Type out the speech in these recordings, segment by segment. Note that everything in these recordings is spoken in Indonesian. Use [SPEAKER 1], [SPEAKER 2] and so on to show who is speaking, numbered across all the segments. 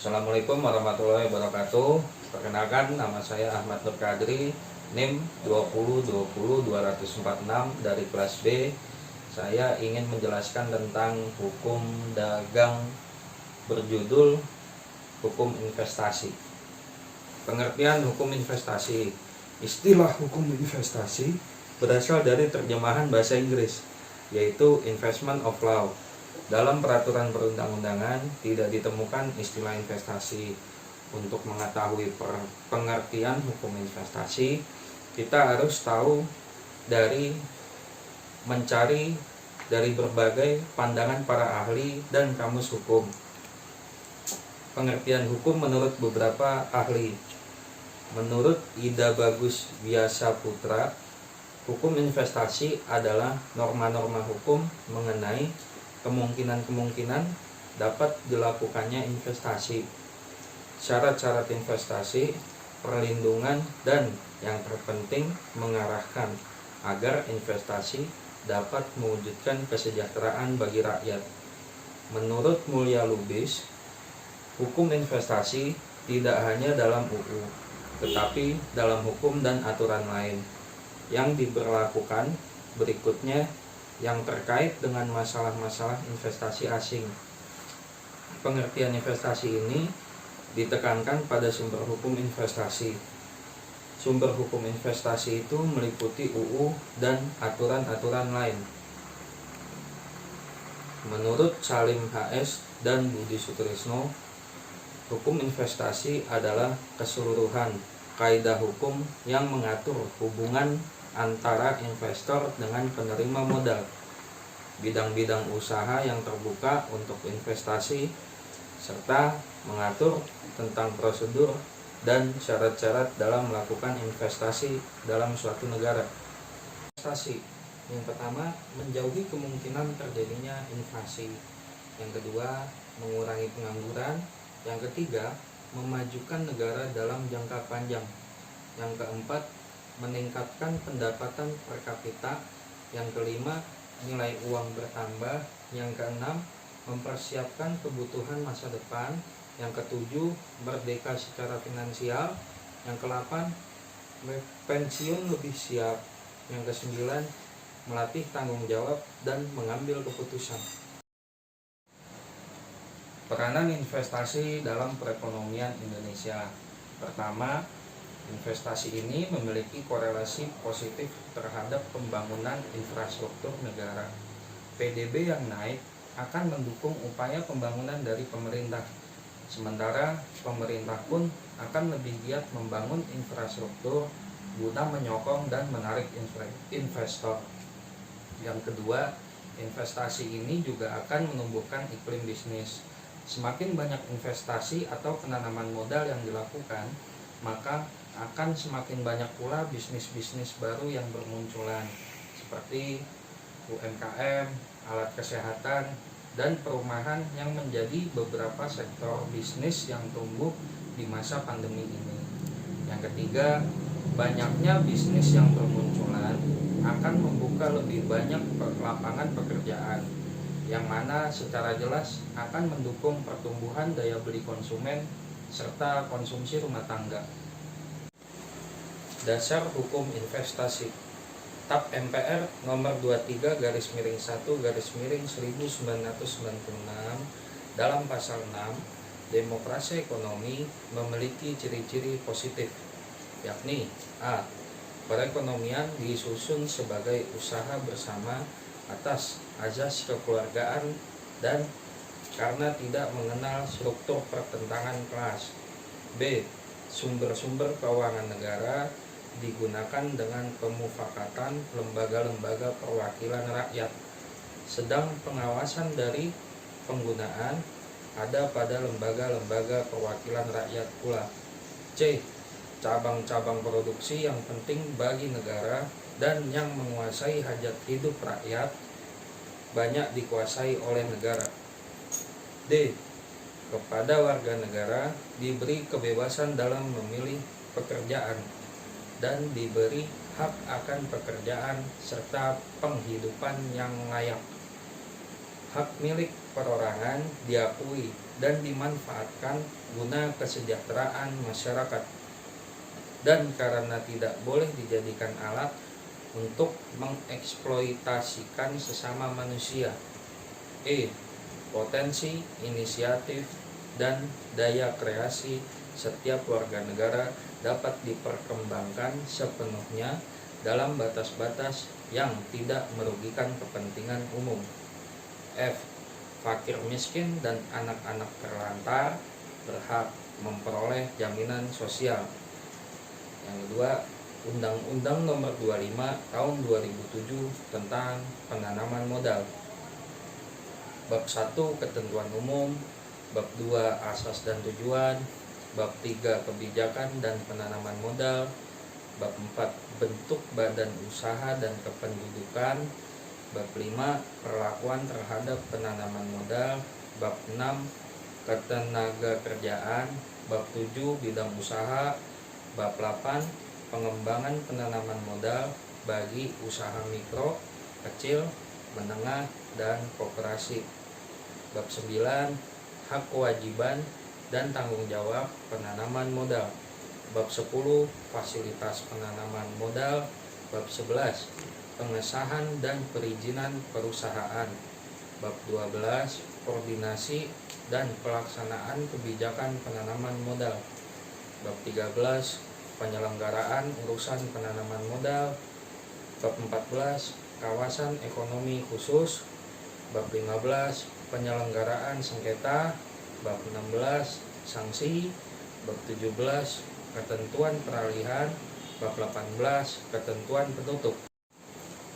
[SPEAKER 1] Assalamualaikum warahmatullahi wabarakatuh. Perkenalkan, nama saya Ahmad Nur Kadri, NIM 2020246 dari kelas B. Saya ingin menjelaskan tentang hukum dagang berjudul hukum investasi. Pengertian hukum investasi. Istilah hukum investasi berasal dari terjemahan bahasa Inggris, yaitu investment of law. Dalam peraturan perundang-undangan tidak ditemukan istilah investasi. Untuk mengetahui pengertian hukum investasi, kita harus tahu mencari dari berbagai pandangan para ahli dan kamus hukum. Pengertian hukum menurut beberapa ahli. Menurut Ida Bagus Biasa Putra, hukum investasi adalah norma-norma hukum mengenai kemungkinan-kemungkinan dapat dilakukannya investasi, syarat-syarat investasi, perlindungan, dan yang terpenting mengarahkan agar investasi dapat mewujudkan kesejahteraan bagi rakyat. Menurut Mulya Lubis, hukum investasi tidak hanya dalam UU, tetapi dalam hukum dan aturan lain yang diberlakukan berikutnya yang terkait dengan masalah-masalah investasi asing. Pengertian investasi ini ditekankan pada sumber hukum investasi. Sumber hukum investasi itu meliputi UU dan aturan-aturan lain. Menurut Salim HS dan Budi Sutrisno, hukum investasi adalah keseluruhan kaidah hukum yang mengatur hubungan antara investor dengan penerima modal, bidang-bidang usaha yang terbuka untuk investasi, serta mengatur tentang prosedur dan syarat-syarat dalam melakukan investasi dalam suatu negara. Investasi yang pertama, menjauhi kemungkinan terjadinya inflasi. Yang kedua, mengurangi pengangguran. Yang ketiga, memajukan negara dalam jangka panjang. Yang keempat, meningkatkan pendapatan per kapita. Yang kelima, nilai uang bertambah. Yang keenam, mempersiapkan kebutuhan masa depan. Yang ketujuh, merdeka secara finansial. Yang kedelapan, pensiun lebih siap. Yang kesembilan, melatih tanggung jawab dan mengambil keputusan. Peranan investasi dalam perekonomian Indonesia. Pertama, investasi ini memiliki korelasi positif terhadap pembangunan infrastruktur negara. PDB yang naik akan mendukung upaya pembangunan dari pemerintah. Sementara pemerintah pun akan lebih giat membangun infrastruktur guna menyokong dan menarik investor. Yang kedua, investasi ini juga akan menumbuhkan iklim bisnis. Semakin banyak investasi atau penanaman modal yang dilakukan, maka akan semakin banyak pula bisnis-bisnis baru yang bermunculan, seperti UMKM, alat kesehatan, dan perumahan yang menjadi beberapa sektor bisnis yang tumbuh di masa pandemi ini. Yang ketiga, banyaknya bisnis yang bermunculan akan membuka lebih banyak lapangan pekerjaan, yang mana secara jelas akan mendukung pertumbuhan daya beli konsumen serta konsumsi rumah tangga. Dasar hukum investasi. TAP MPR nomor 23/1/1996 dalam pasal 6, demokrasi ekonomi memiliki ciri-ciri positif, yakni A. Perekonomian disusun sebagai usaha bersama atas azas kekeluargaan dan karena tidak mengenal struktur pertentangan kelas. B. Sumber-sumber keuangan negara digunakan dengan pemufakatan lembaga-lembaga perwakilan rakyat, sedang pengawasan dari penggunaan ada pada lembaga-lembaga perwakilan rakyat pula. C. Cabang-cabang produksi yang penting bagi negara dan yang menguasai hajat hidup rakyat banyak dikuasai oleh negara. D. Kepada warga negara diberi kebebasan dalam memilih pekerjaan dan diberi hak akan pekerjaan serta penghidupan yang layak. Hak milik perorangan diakui dan dimanfaatkan guna kesejahteraan masyarakat, dan karena tidak boleh dijadikan alat untuk mengeksploitasikan sesama manusia. Potensi, inisiatif, dan daya kreasi setiap warga negara dapat diperkembangkan sepenuhnya dalam batas-batas yang tidak merugikan kepentingan umum. Fakir miskin dan anak-anak terlantar berhak memperoleh jaminan sosial. Yang kedua, Undang-Undang Nomor 25 Tahun 2007 tentang penanaman modal. Bab 1 Ketentuan Umum, Bab 2 Asas dan Tujuan, Bab 3 Kebijakan dan Penanaman Modal, Bab 4 Bentuk Badan Usaha dan Kependudukan, Bab 5 Perlakuan terhadap penanaman modal, Bab 6 Ketenagakerjaan, Bab 7 Bidang Usaha, Bab 8 Pengembangan penanaman modal bagi usaha mikro, kecil, menengah, dan koperasi. Bab 9 Hak kewajiban dan tanggung jawab penanaman modal. Bab 10 Fasilitas penanaman modal. Bab 11 Pengesahan dan perizinan perusahaan. Bab 12 Koordinasi dan pelaksanaan kebijakan penanaman modal. Bab 13 Penyelenggaraan urusan penanaman modal. Bab 14 Kawasan ekonomi khusus. Bab 15 Penyelenggaraan sengketa. Bab 16 Sanksi. Bab 17 Ketentuan peralihan. Bab 18 Ketentuan penutup.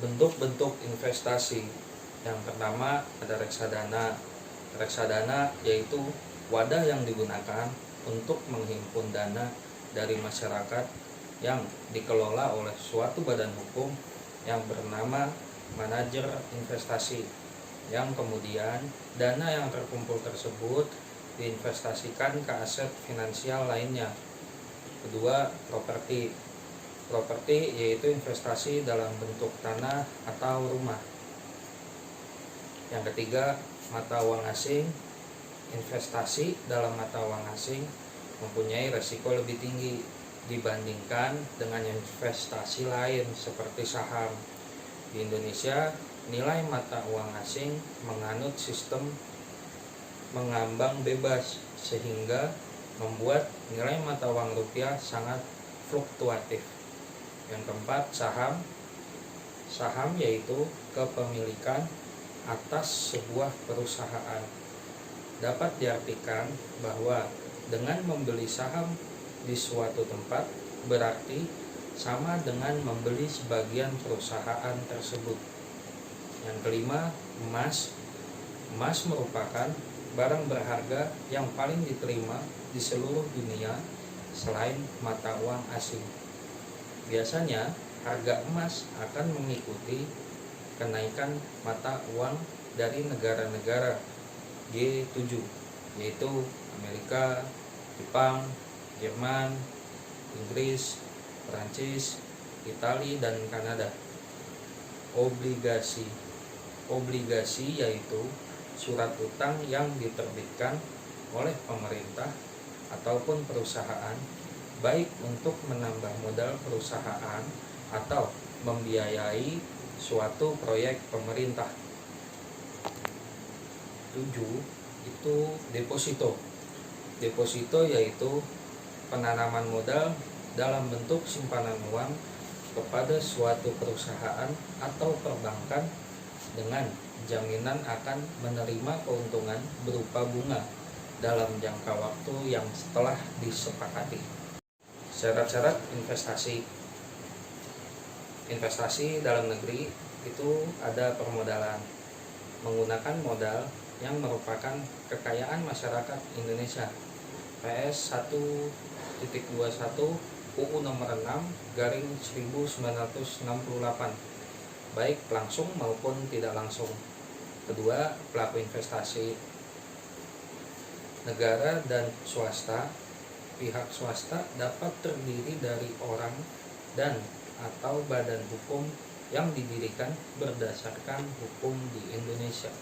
[SPEAKER 1] Bentuk-bentuk investasi. Yang pertama ada reksadana. Reksadana yaitu wadah yang digunakan untuk menghimpun dana dari masyarakat yang dikelola oleh suatu badan hukum yang bernama manajer investasi, yang kemudian dana yang terkumpul tersebut diinvestasikan ke aset finansial lainnya. Kedua, properti. Properti yaitu investasi dalam bentuk tanah atau rumah. Yang ketiga, mata uang asing. Investasi dalam mata uang asing mempunyai resiko lebih tinggi dibandingkan dengan investasi lain seperti saham. Di Indonesia, nilai mata uang asing menganut sistem mengambang bebas sehingga membuat nilai mata uang rupiah sangat fluktuatif. Yang keempat, saham. Saham yaitu kepemilikan atas sebuah perusahaan. Dapat diartikan bahwa dengan membeli saham di suatu tempat berarti sama dengan membeli sebagian perusahaan tersebut. Yang kelima, emas. Emas merupakan barang berharga yang paling diterima di seluruh dunia selain mata uang asing. Biasanya harga emas akan mengikuti kenaikan mata uang dari negara-negara G7, yaitu Amerika, Jepang, Jerman, Inggris, Perancis, Italia, dan Kanada. Obligasi. Obligasi yaitu surat utang yang diterbitkan oleh pemerintah ataupun perusahaan, baik untuk menambah modal perusahaan atau membiayai suatu proyek pemerintah. 7 itu deposito. Deposito yaitu penanaman modal dalam bentuk simpanan uang kepada suatu perusahaan atau perbankan dengan jaminan akan menerima keuntungan berupa bunga dalam jangka waktu yang telah disepakati. Syarat-syarat investasi. Investasi dalam negeri itu ada permodalan. Menggunakan modal yang merupakan kekayaan masyarakat Indonesia. PS 1.21 UU nomor 6/1968, baik langsung maupun tidak langsung. Kedua, pelaku investasi. Negara dan swasta. Pihak swasta dapat terdiri dari orang dan atau badan hukum yang didirikan berdasarkan hukum di Indonesia.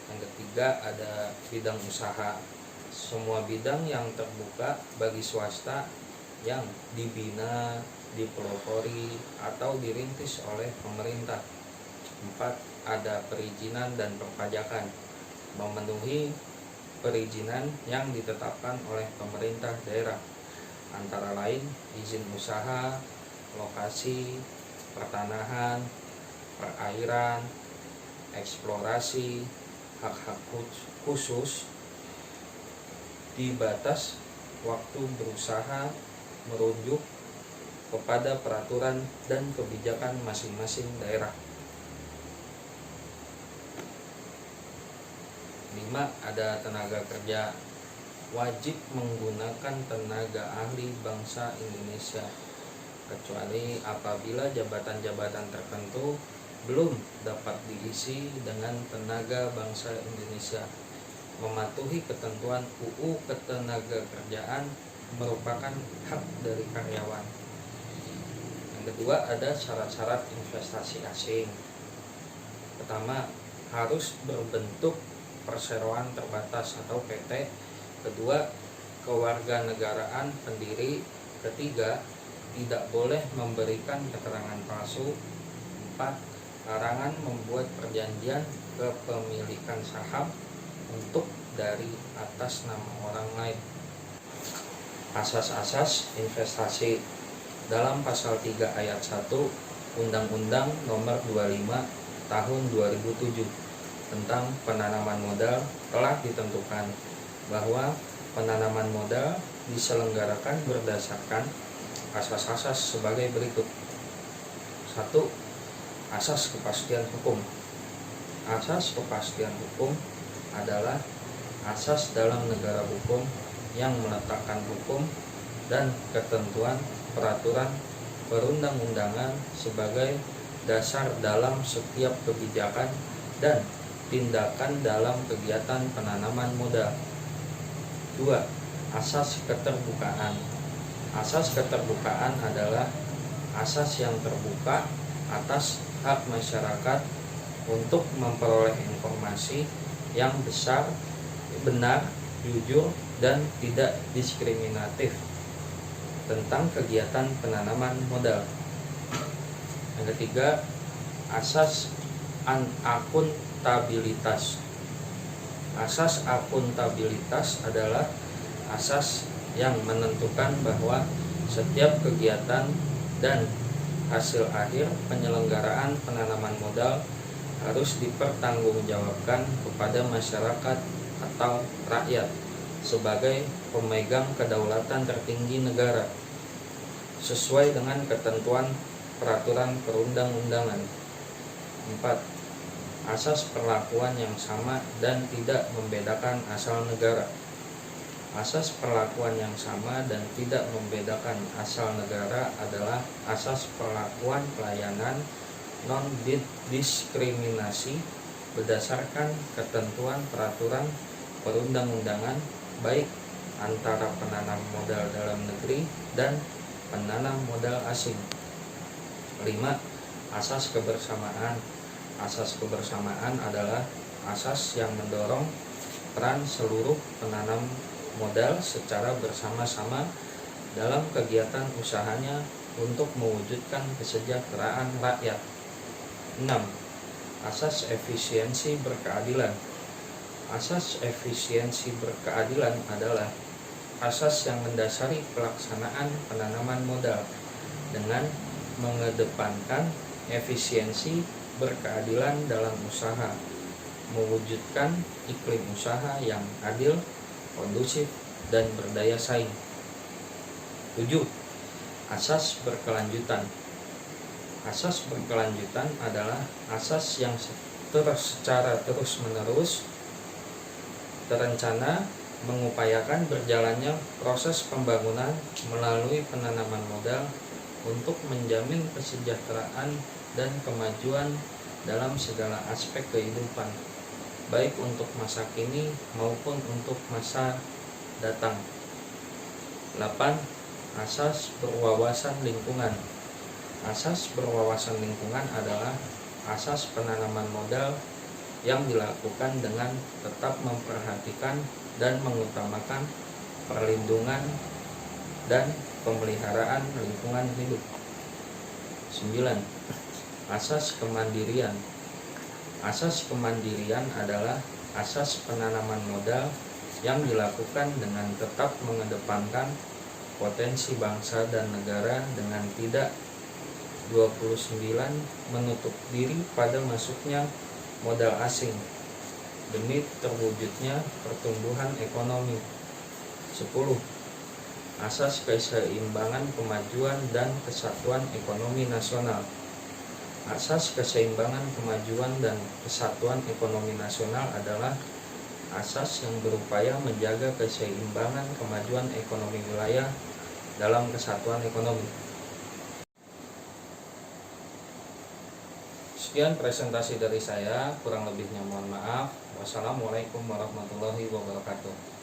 [SPEAKER 1] Yang ketiga ada bidang usaha. Semua bidang yang terbuka bagi swasta yang dibina, dipelopori, atau dirintis oleh pemerintah. 4. Ada perizinan dan perpajakan. Memenuhi perizinan yang ditetapkan oleh pemerintah daerah, antara lain izin usaha, lokasi, pertanahan, perairan, eksplorasi, hak-hak khusus di batas waktu berusaha merujuk kepada peraturan dan kebijakan masing-masing daerah. 5. Ada tenaga kerja. Wajib menggunakan tenaga ahli bangsa Indonesia, kecuali apabila jabatan-jabatan tertentu belum dapat diisi dengan tenaga bangsa Indonesia. Mematuhi ketentuan UU Ketenagakerjaan merupakan hak dari karyawan. Yang kedua ada syarat-syarat investasi asing. Pertama, harus berbentuk perseroan terbatas atau PT. Kedua, kewarganegaraan pendiri. Ketiga, tidak boleh memberikan keterangan palsu. 4. Larangan membuat perjanjian kepemilikan saham untuk dari atas nama orang lain. Asas-asas investasi. Dalam pasal 3 ayat 1 Undang-Undang Nomor 25 Tahun 2007 tentang penanaman modal telah ditentukan bahwa penanaman modal diselenggarakan berdasarkan asas-asas sebagai berikut. 1. Asas kepastian hukum. Asas kepastian hukum adalah asas dalam negara hukum yang meletakkan hukum dan ketentuan peraturan perundang-undangan sebagai dasar dalam setiap kebijakan dan tindakan dalam kegiatan penanaman modal. 2. Asas keterbukaan. Asas keterbukaan adalah asas yang terbuka atas hak masyarakat untuk memperoleh informasi yang benar, jujur, dan tidak diskriminatif tentang kegiatan penanaman modal. Yang ketiga, asas akuntabilitas. Asas akuntabilitas adalah asas yang menentukan bahwa setiap kegiatan dan hasil akhir penyelenggaraan penanaman modal harus dipertanggungjawabkan kepada masyarakat atau rakyat sebagai pemegang kedaulatan tertinggi negara sesuai dengan ketentuan peraturan perundang-undangan. 4. Asas perlakuan yang sama dan tidak membedakan asal negara. Asas perlakuan yang sama dan tidak membedakan asal negara adalah asas perlakuan pelayanan non-diskriminasi berdasarkan ketentuan peraturan perundang-undangan baik antara penanam modal dalam negeri dan penanam modal asing. 5. Asas kebersamaan. Asas kebersamaan adalah asas yang mendorong peran seluruh penanam modal secara bersama-sama dalam kegiatan usahanya untuk mewujudkan kesejahteraan rakyat. 6. Asas efisiensi berkeadilan. Asas efisiensi berkeadilan adalah asas yang mendasari pelaksanaan penanaman modal dengan mengedepankan efisiensi berkeadilan dalam usaha, mewujudkan iklim usaha yang adil, kondusif, dan berdaya saing. 7. Asas berkelanjutan. Asas berkelanjutan adalah asas yang secara terus-menerus terencana mengupayakan berjalannya proses pembangunan melalui penanaman modal untuk menjamin kesejahteraan dan kemajuan dalam segala aspek kehidupan, baik untuk masa kini maupun untuk masa datang. 8. Asas berwawasan lingkungan. Asas berwawasan lingkungan adalah asas penanaman modal yang dilakukan dengan tetap memperhatikan dan mengutamakan perlindungan dan pemeliharaan lingkungan hidup. 9. Asas kemandirian. Asas kemandirian adalah asas penanaman modal yang dilakukan dengan tetap mengedepankan potensi bangsa dan negara dengan tidak 29 menutup diri pada masuknya modal asing demi terwujudnya pertumbuhan ekonomi. 10. Asas keseimbangan kemajuan dan kesatuan ekonomi nasional. Asas keseimbangan kemajuan dan kesatuan ekonomi nasional adalah asas yang berupaya menjaga keseimbangan kemajuan ekonomi wilayah dalam kesatuan ekonomi. Sekian presentasi dari saya, kurang lebihnya mohon maaf. Wassalamualaikum warahmatullahi wabarakatuh.